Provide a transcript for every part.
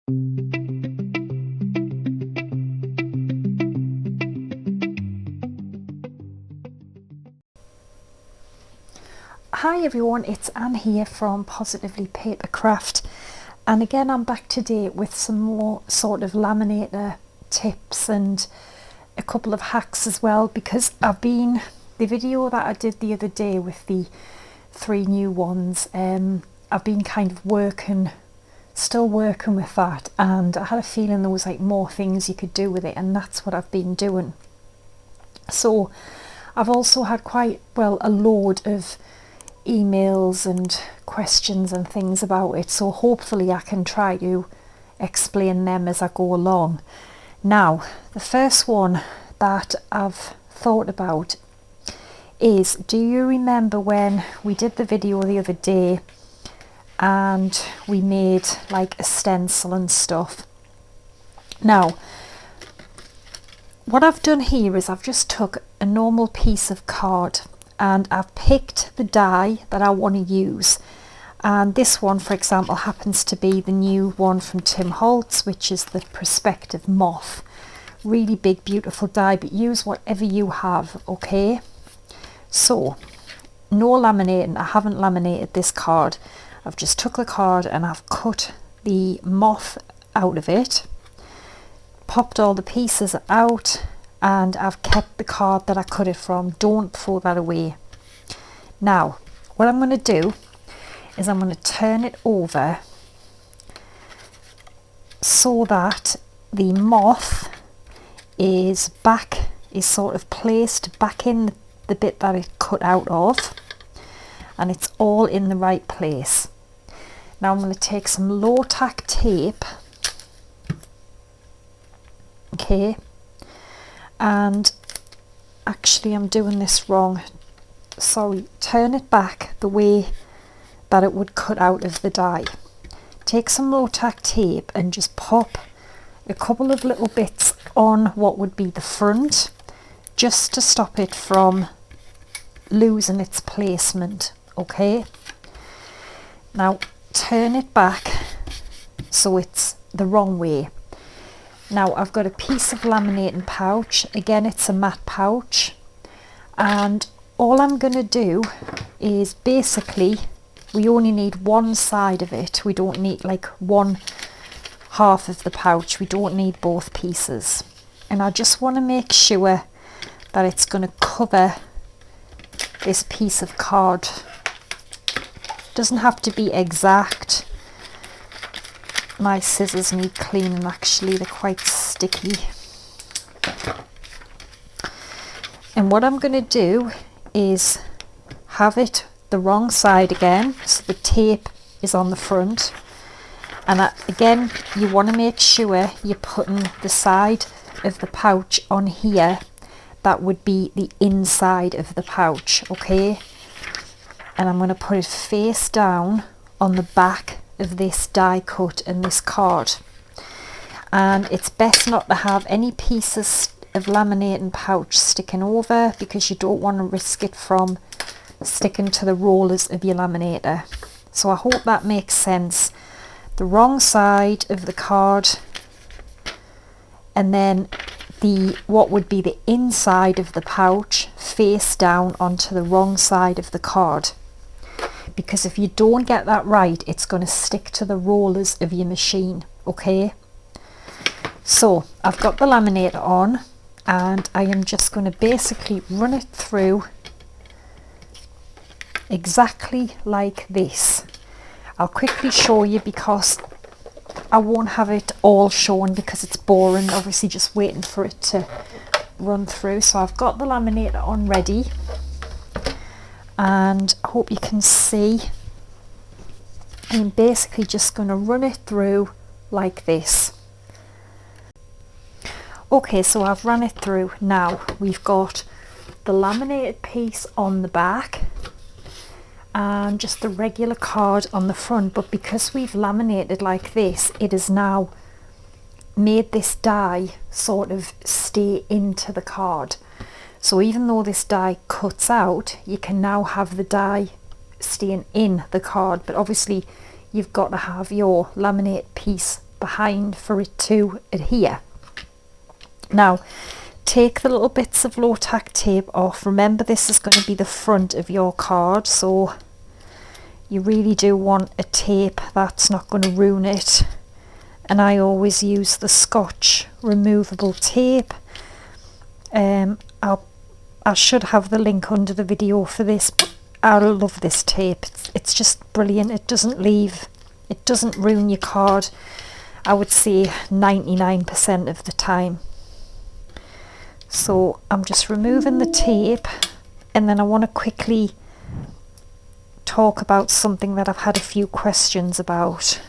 Hi everyone, it's Anne here from Positively Papercraft, and again I'm back today with some more sort of laminator tips and a couple of hacks as well, because the video that I did the other day with the 3 new ones, I've been kind of still working with that, and I had a feeling there was like more things you could do with it, and that's what I've been doing. So I've also had quite a load of emails and questions and things about it, so hopefully I can try to explain them as I go along. Now, the first one that I've thought about is, do you remember when we did the video the other day and we made like a stencil and stuff? Now, what I've done here is I've just took a normal piece of card and I've picked the die that I want to use, and this one, for example, happens to be the new one from HOLTZ, which is the Perspective Moth. Really big, beautiful die, but use whatever you have, okay? So, no laminating. I haven't laminated this card. I've just took the card and I've cut the moth out of it, popped all the pieces out, and I've kept the card that I cut it from. Don't throw that away. Now, what I'm going to do is I'm going to turn it over so that the moth is sort of placed back in the bit that it cut out of, and it's all in the right place. Now I'm going to take some low tack tape, okay, and actually I'm doing this wrong, sorry, turn it back the way that it would cut out of the die. Take some low tack tape and just pop a couple of little bits on what would be the front, just to stop it from losing its placement, okay? Now turn it back so it's the wrong way. Now I've got a piece of laminating pouch, again it's a matte pouch, and all I'm going to do is basically, we only need one side of it, we don't need like one half of the pouch, we don't need both pieces, and I just want to make sure that it's going to cover this piece of card. Doesn't have to be exact. My scissors need cleaning actually, they're quite sticky. And what I'm going to do is have it the wrong side again, so the tape is on the front, and again you want to make sure you're putting the side of the pouch on here that would be the inside of the pouch, okay? And I'm going to put it face down on the back of this die cut and this card, and it's best not to have any pieces of laminating pouch sticking over, because you don't want to risk it from sticking to the rollers of your laminator. So I hope that makes sense. The wrong side of the card, and then what would be the inside of the pouch face down onto the wrong side of the card, because if you don't get that right, it's going to stick to the rollers of your machine, okay? So I've got the laminator on, and I am just going to basically run it through exactly like this. I'll quickly show you, because I won't have it all shown because it's boring, obviously just waiting for it to run through. So I've got the laminator on ready, and I hope you can see. I'm basically just going to run it through like this. Okay, so I've run it through. Now we've got the laminated piece on the back and just the regular card on the front, but because we've laminated like this, it has now made this die sort of stay into the card. So even though this die cuts out, you can now have the die staying in the card, but obviously you've got to have your laminate piece behind for it to adhere. Now take the little bits of low tack tape off. Remember, this is going to be the front of your card, so you really do want a tape that's not going to ruin it. And I always use the Scotch removable tape. I should have the link under the video for this, but I love this tape. It's just brilliant. It doesn't ruin your card, I would say 99% of the time. So I'm just removing the tape, and then I want to quickly talk about something that I've had a few questions about.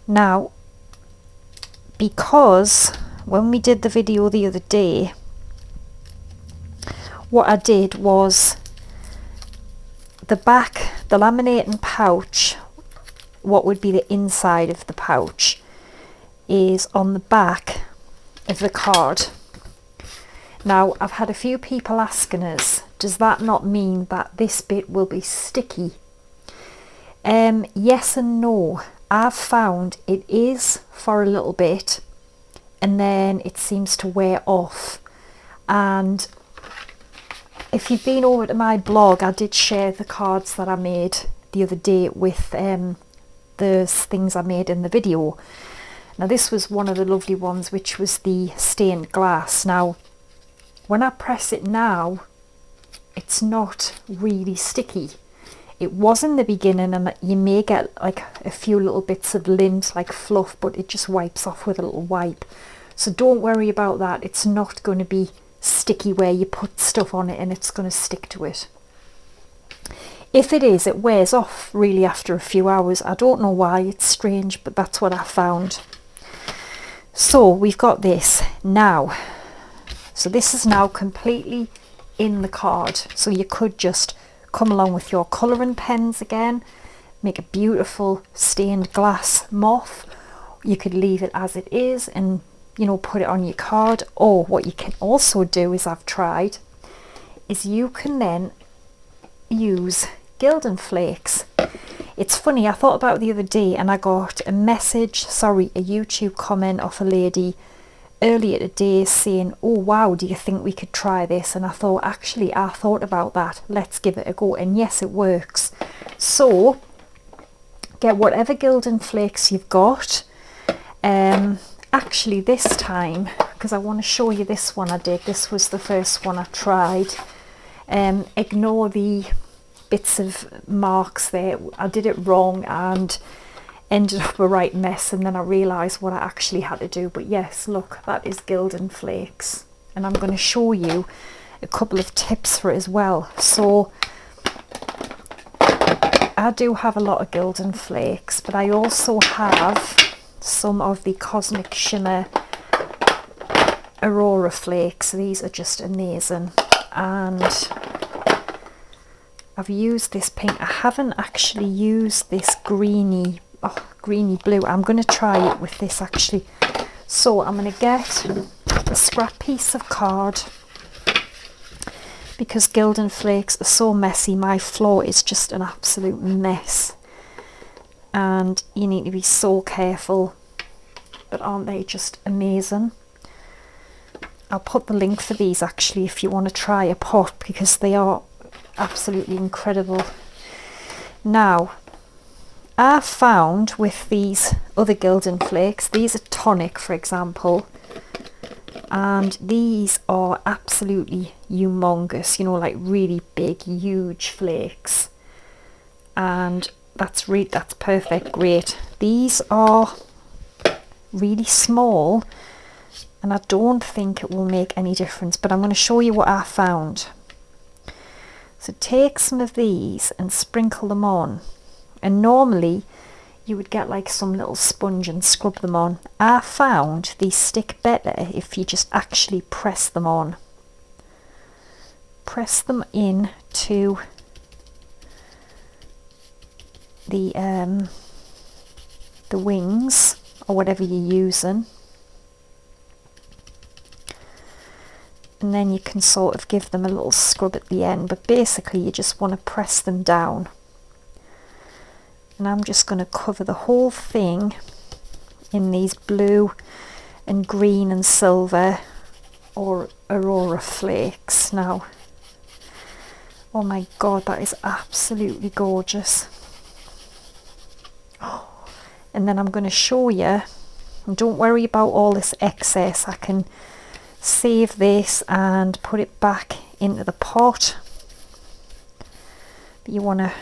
Now, because when we did the video the other day, what I did was the back, the laminating pouch, what would be the inside of the pouch, is on the back of the card. Now, I've had a few people asking us, does that not mean that this bit will be sticky? Yes and no. I've found it is for a little bit, and then it seems to wear off. And if you've been over to my blog, I did share the cards that I made the other day with the things I made in the video. Now this was one of the lovely ones, which was the stained glass. Now when I press it now, it's not really sticky. It was in the beginning, and you may get like a few little bits of lint, like fluff, but it just wipes off with a little wipe. So don't worry about that. It's not going to be sticky where you put stuff on it and it's going to stick to it. If it is, it wears off really after a few hours. I don't know why, it's strange, but that's what I found. So we've got this now. So this is now completely in the card. So you could just come along with your colouring pens again, make a beautiful stained glass moth. You could leave it as it is and, you know, put it on your card. Or what you can also do, is I've tried, is you can then use gilding flakes. It's funny, I thought about it the other day, and I got a YouTube comment off a lady earlier today saying, oh wow, do you think we could try this? And I thought, actually, I thought about that, let's give it a go. And yes, it works. So get whatever gilding flakes you've got. Actually this time, because I want to show you this one I did, this was the first one I tried. Ignore the bits of marks there, I did it wrong and ended up a right mess, and then I realised what I actually had to do. But yes, look, that is gilding flakes, and I'm going to show you a couple of tips for it as well. So I do have a lot of gilding flakes, but I also have some of the Cosmic Shimmer Aurora flakes. These are just amazing, and I've used this pink. I haven't actually used this greeny blue. I'm going to try it with this actually. So I'm going to get a scrap piece of card, because gilding flakes are so messy. My floor is just an absolute mess, and you need to be so careful. But aren't they just amazing? I'll put the link for these actually if you want to try a pot, because they are absolutely incredible. Now I found with these other gilding flakes, these are tonic for example, and these are absolutely humongous, you know, like really big, huge flakes, and that's perfect, great. These are really small, and I don't think it will make any difference, but I'm going to show you what I found. So take some of these and sprinkle them on, and normally you would get like some little sponge and scrub them on. I found these stick better if you just actually press them on. Press them in to the wings or whatever you're using, and then you can sort of give them a little scrub at the end, but basically you just want to press them down. And I'm just going to cover the whole thing in these blue and green and silver or Aurora flakes. Now, oh my god, that is absolutely gorgeous. And then I'm going to show you, and don't worry about all this excess, I can save this and put it back into the pot. But you want to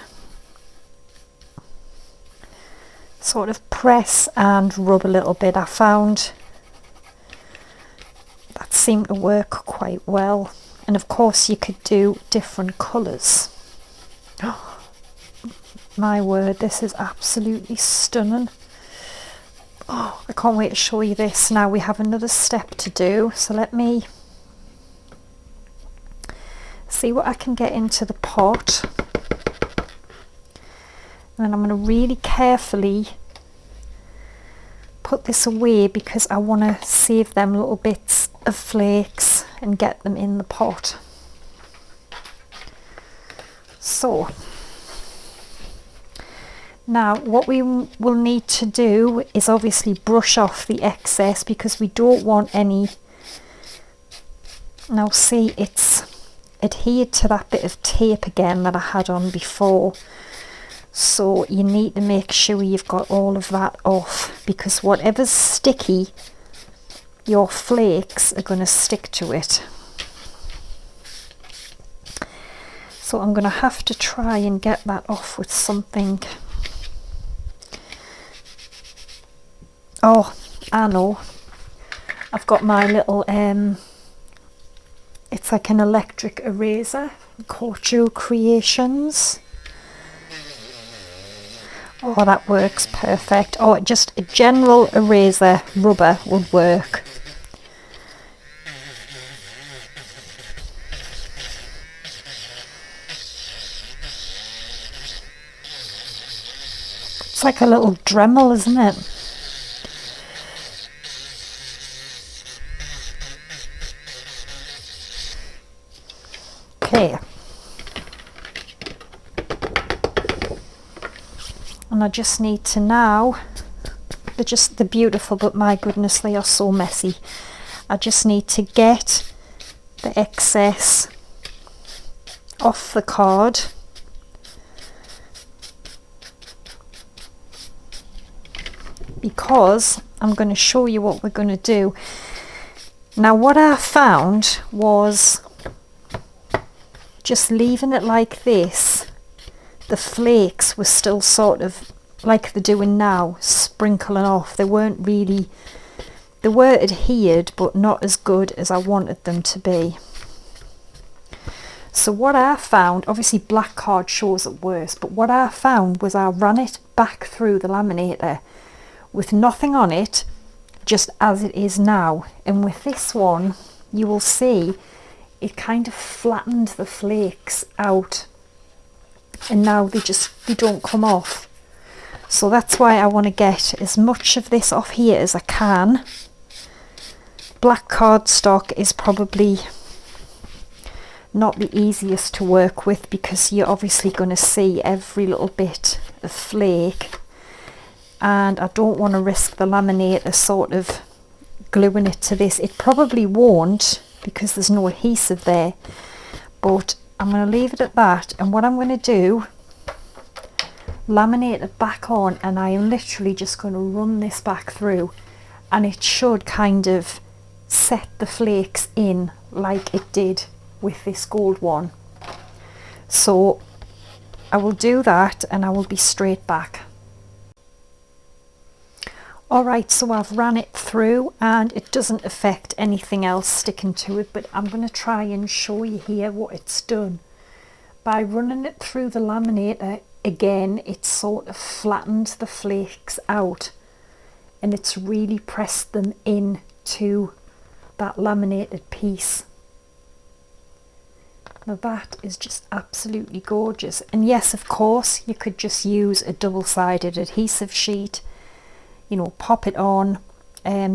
sort of press and rub a little bit. I found that seemed to work quite well. And of course you could do different colours. Oh, my word, this is absolutely stunning. Oh, I can't wait to show you this. Now we have another step to do, so let me see what I can get into the pot. And then I'm going to really carefully put this away because I want to save them little bits of flakes and get them in the pot. So now what we will need to do is obviously brush off the excess because we don't want any. Now see, it's adhered to that bit of tape again that I had on before. So you need to make sure you've got all of that off, because whatever's sticky, your flakes are going to stick to it. So I'm going to have to try and get that off with something. Oh, I know. I've got my little, it's like an electric eraser, Corcho Creations. Oh, that works perfect. Oh, just a general eraser rubber would work. It's like a little Dremel, isn't it? Okay. And I just need to now, they're beautiful, but my goodness, they are so messy. I just need to get the excess off the card. Because I'm going to show you what we're going to do. Now what I found was just leaving it like this, the flakes were still sort of like they're doing now, sprinkling off. They weren't really, they were adhered, but not as good as I wanted them to be. So what I found, obviously black card shows it worse, but what I found was I ran it back through the laminator with nothing on it, just as it is now. And with this one, you will see it kind of flattened the flakes out. And now they don't come off. So that's why I want to get as much of this off here as I can. Black cardstock is probably not the easiest to work with because you're obviously going to see every little bit of flake, and I don't want to risk the laminator sort of gluing it to this. It probably won't because there's no adhesive there, but I'm going to leave it at that. And what I'm going to do, laminate it back on, and I am literally just going to run this back through, and it should kind of set the flakes in like it did with this gold one. So I will do that and I will be straight back. Alright, so I've ran it through and it doesn't affect anything else sticking to it, but I'm going to try and show you here what it's done. By running it through the laminator again, it sort of flattened the flakes out and it's really pressed them into that laminated piece. Now that is just absolutely gorgeous. And yes, of course, you could just use a double-sided adhesive sheet, you know, pop it on,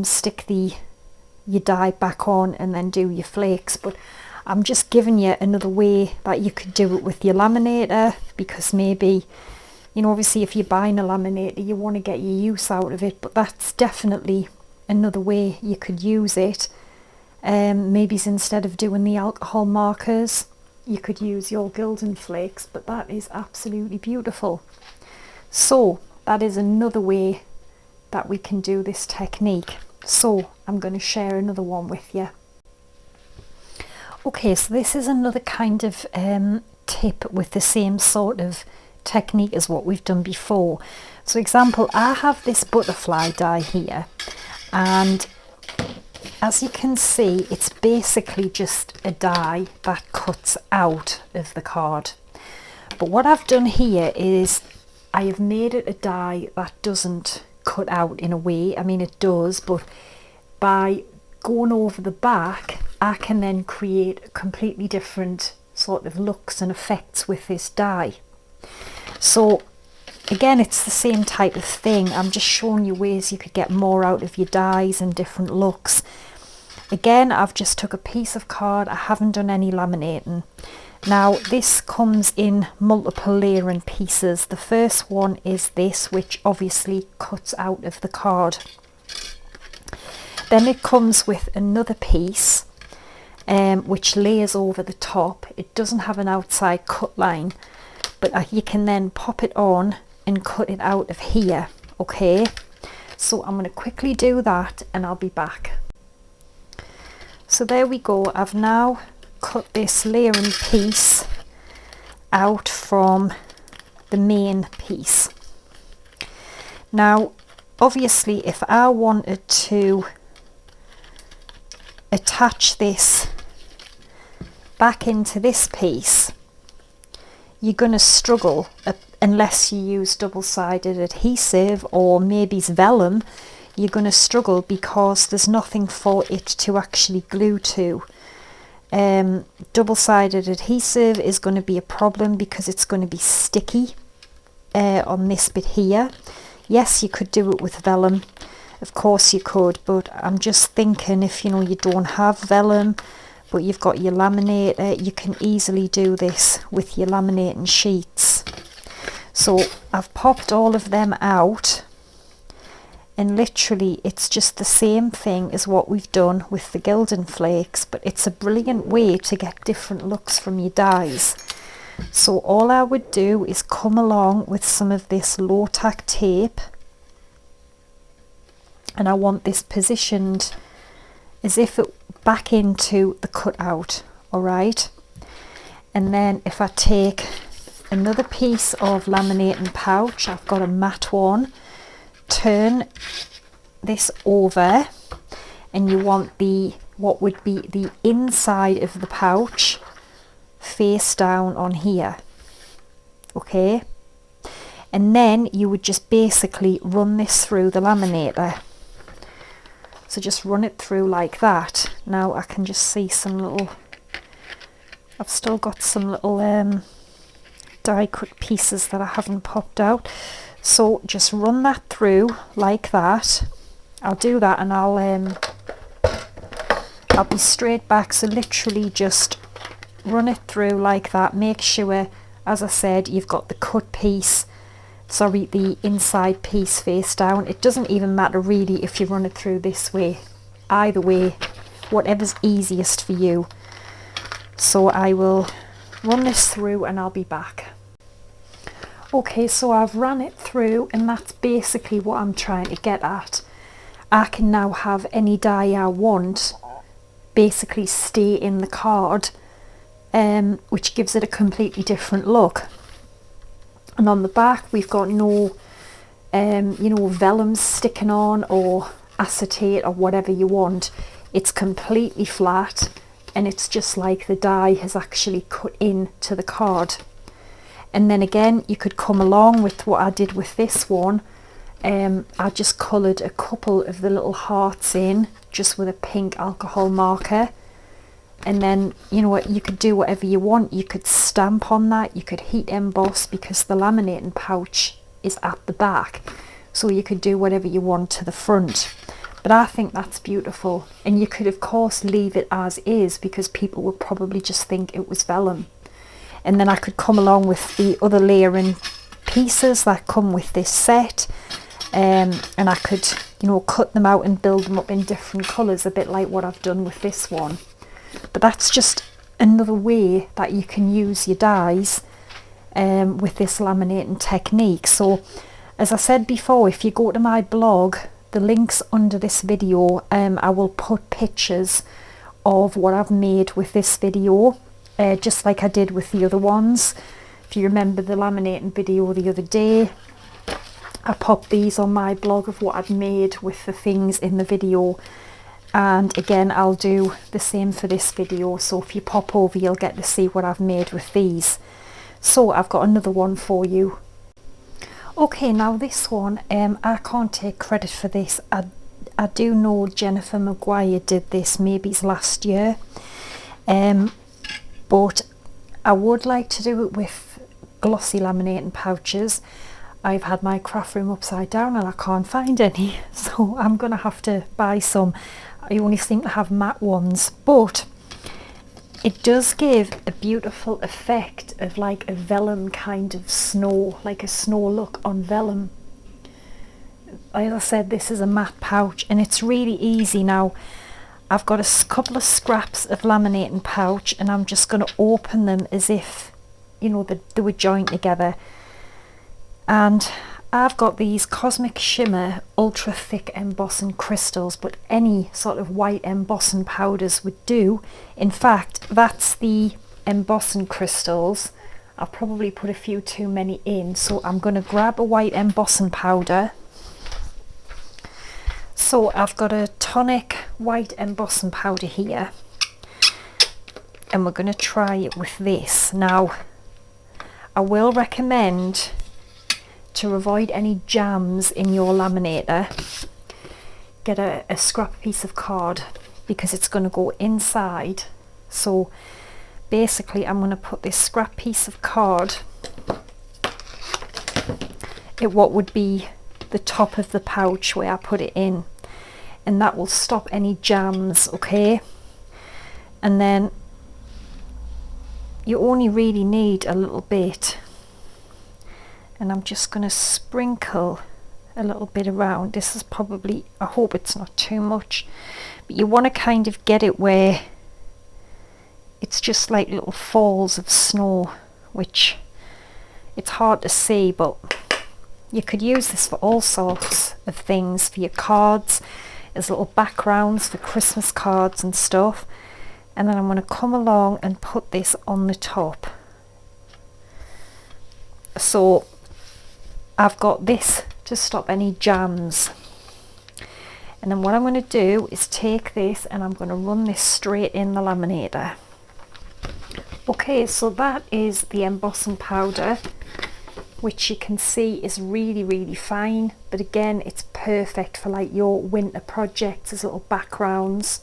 stick your die back on and then do your flakes. But I'm just giving you another way that you could do it with your laminator, because maybe You know, obviously if you're buying a laminator, you want to get your use out of it, but that's definitely another way you could use it. Maybe instead of doing the alcohol markers, you could use your gilding flakes, but that is absolutely beautiful. So that is another way that we can do this technique. So I'm going to share another one with you. Okay, so this is another kind of tip with the same sort of technique as what we've done before. So example, I have this butterfly die here, and as you can see, it's basically just a die that cuts out of the card. But what I've done here is I have made it a die that doesn't cut out in a way. I mean, it does, but by going over the back, I can then create completely different sort of looks and effects with this die. So again, it's the same type of thing. I'm just showing you ways you could get more out of your dies and different looks. Again, I've just took a piece of card. I haven't done any laminating. Now this comes in multiple layering pieces. The first one is this, which obviously cuts out of the card. Then it comes with another piece which layers over the top. It doesn't have an outside cut line, but you can then pop it on and cut it out of here. Okay, so I'm going to quickly do that and I'll be back. So there we go. I've now cut this layering piece out from the main piece. Now obviously if I wanted to attach this back into this piece, you're going to struggle unless you use double-sided adhesive or maybe vellum. You're going to struggle because there's nothing for it to actually glue to. Double-sided adhesive is going to be a problem because it's going to be sticky on this bit here. Yes, you could do it with vellum, of course you could, but I'm just thinking if you know you don't have vellum but you've got your laminator, you can easily do this with your laminating sheets. So I've popped all of them out, and literally it's just the same thing as what we've done with the gilding flakes, but it's a brilliant way to get different looks from your dies. So all I would do is come along with some of this low tack tape, and I want this positioned as if it back into the cutout. Alright, and then if I take another piece of laminating pouch, I've got a matte one, turn this over, and you want the what would be the inside of the pouch face down on here. Okay, and then you would just basically run this through the laminator. So just run it through like that. Now I can just see some little, I've still got some little die cut pieces that I haven't popped out. So just run that through like that. I'll do that and I'll be straight back. So literally just run it through like that. Make sure, as I said, you've got the cut piece, sorry, the inside piece face down. It doesn't even matter really if you run it through this way. Either way, whatever's easiest for you. So I will run this through and I'll be back. Okay, so I've run it through, and that's basically what I'm trying to get at. I can now have any die I want basically stay in the card, which gives it a completely different look. And on the back we've got no you know, vellum sticking on or acetate or whatever you want. It's completely flat, and it's just like the die has actually cut into the card. And then again, you could come along with what I did with this one. I just coloured a couple of the little hearts in just with a pink alcohol marker, and then you know what, you could do whatever you want. You could stamp on that, you could heat emboss because the laminating pouch is at the back, so you could do whatever you want to the front. But I think that's beautiful, and you could of course leave it as is because people would probably just think it was vellum. And then I could come along with the other layering pieces that come with this set, and I could, you know, cut them out and build them up in different colours, a bit like what I've done with this one. But that's just another way that you can use your dies with this laminating technique. So as I said before, if you go to my blog, the links under this video, I will put pictures of what I've made with this video, just like I did with the other ones. If you remember the laminating video the other day, I popped these on my blog of what I'd made with the things in the video, and again I'll do the same for this video, so if you pop over you'll get to see what I've made with these. So I've got another one for you. Okay, now this one, I can't take credit for this. I do know Jennifer Maguire did this, maybe it's last year, but I would like to do it with glossy laminating pouches. I've had my craft room upside down and I can't find any, so I'm gonna have to buy some. I only seem to have matte ones, but it does give a beautiful effect of like a vellum kind of snow, like a snow look on vellum. As I said, this is a matte pouch and it's really easy. Now I've got a couple of scraps of laminating pouch and I'm just going to open them as if, you know, they were joined together. And I've got these Cosmic Shimmer ultra thick embossing crystals, but any sort of white embossing powders would do. In fact, that's the embossing crystals. I've probably put a few too many in, so I'm going to grab a white embossing powder. So I've got a tonic white embossing powder here, and we're going to try it with this. Now I will recommend, to avoid any jams in your laminator, get a scrap piece of card, because it's going to go inside. So basically I'm going to put this scrap piece of card at what would be the top of the pouch where I put it in, and that will stop any jams, okay? And then you only really need a little bit, and I'm just going to sprinkle a little bit around. This is probably, I hope it's not too much, but you want to kind of get it where it's just like little falls of snow, which it's hard to see, but you could use this for all sorts of things, for your cards, as little backgrounds for Christmas cards and stuff. And then I'm going to come along and put this on the top. So I've got this to stop any jams. And then what I'm going to do is take this and I'm going to run this straight in the laminator. Okay, so that is the embossing powder, which you can see is really fine, but again it's perfect for like your winter projects as little backgrounds.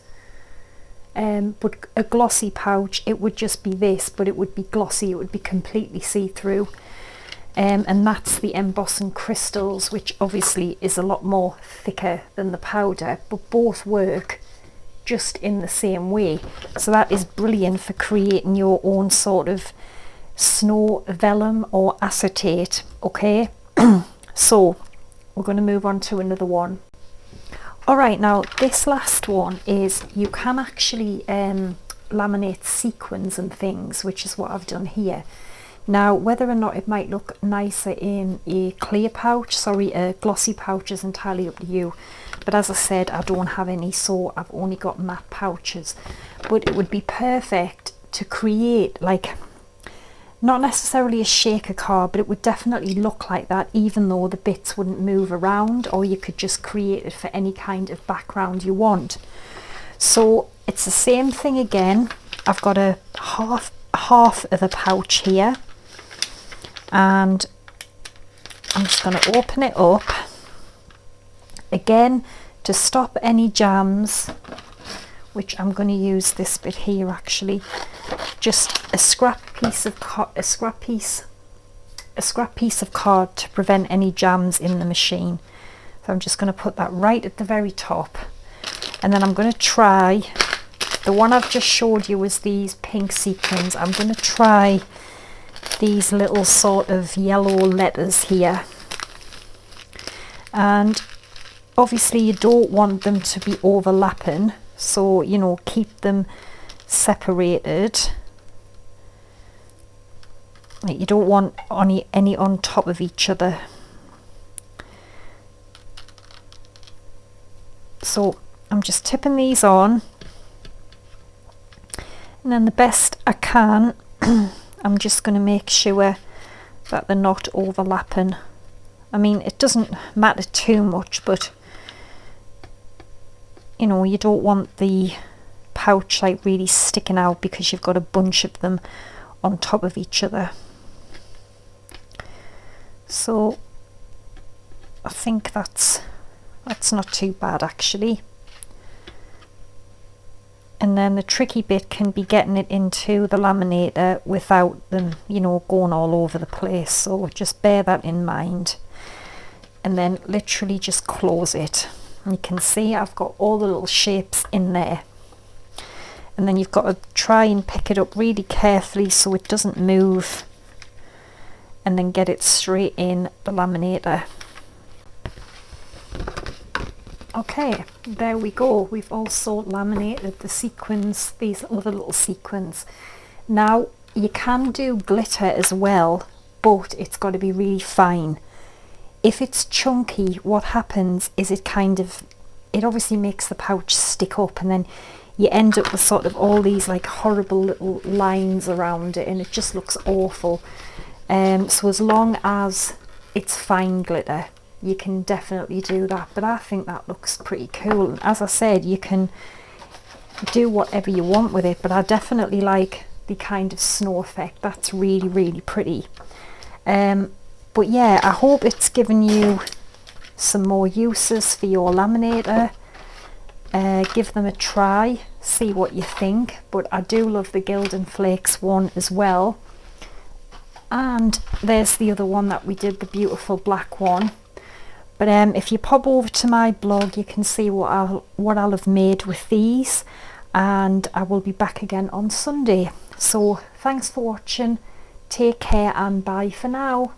But a glossy pouch, it would just be this, but it would be glossy, it would be completely see-through. And that's the embossing crystals, which obviously is a lot more thicker than the powder, but both work just in the same way. So that is brilliant for creating your own sort of snow vellum or acetate, okay? So we're going to move on to another one. Alright, now this last one is, you can actually laminate sequins and things, which is what I've done here. Now whether or not it might look nicer in a clear pouch, sorry, a glossy pouch, is entirely up to you. But as I said, I don't have any, so I've only got matte pouches. But it would be perfect to create, like, not necessarily a shaker card, but it would definitely look like that, even though the bits wouldn't move around, or you could just create it for any kind of background you want. So it's the same thing again. I've got a half of the pouch here, and I'm just going to open it up again to stop any jams, which I'm going to use this bit here actually, just a scrap piece of card to prevent any jams in the machine. So I'm just going to put that right at the very top, and then I'm going to try, the one I've just showed you was these pink sequins. I'm going to try these little sort of yellow letters here, and obviously you don't want them to be overlapping, so you know, keep them separated. Like, you don't want any on top of each other. So I'm just tipping these on, and then the best I can I'm just going to make sure that they're not overlapping. I mean, it doesn't matter too much, but you know, you don't want the pouch like really sticking out because you've got a bunch of them on top of each other. So I think that's not too bad actually. And then the tricky bit can be getting it into the laminator without them, you know, going all over the place, so just bear that in mind. And then literally just close it. And you can see I've got all the little shapes in there. And then you've got to try and pick it up really carefully so it doesn't move, and then get it straight in the laminator. Okay, there we go. We've also laminated the sequins, these other little sequins. Now you can do glitter as well, but it's got to be really fine. If it's chunky, what happens is it obviously makes the pouch stick up, and then you end up with sort of all these like horrible little lines around it, and it just looks awful. So as long as it's fine glitter, you can definitely do that, but I think that looks pretty cool. And as I said, you can do whatever you want with it, but I definitely like the kind of snow effect. That's really, really pretty. But yeah, I hope it's given you some more uses for your laminator. Give them a try, see what you think. But I do love the GILDING Flakes one as well. And there's the other one that we did, the beautiful black one. But if you pop over to my blog, you can see what I'll have made with these, and I will be back again on Sunday. So thanks for watching, take care, and bye for now.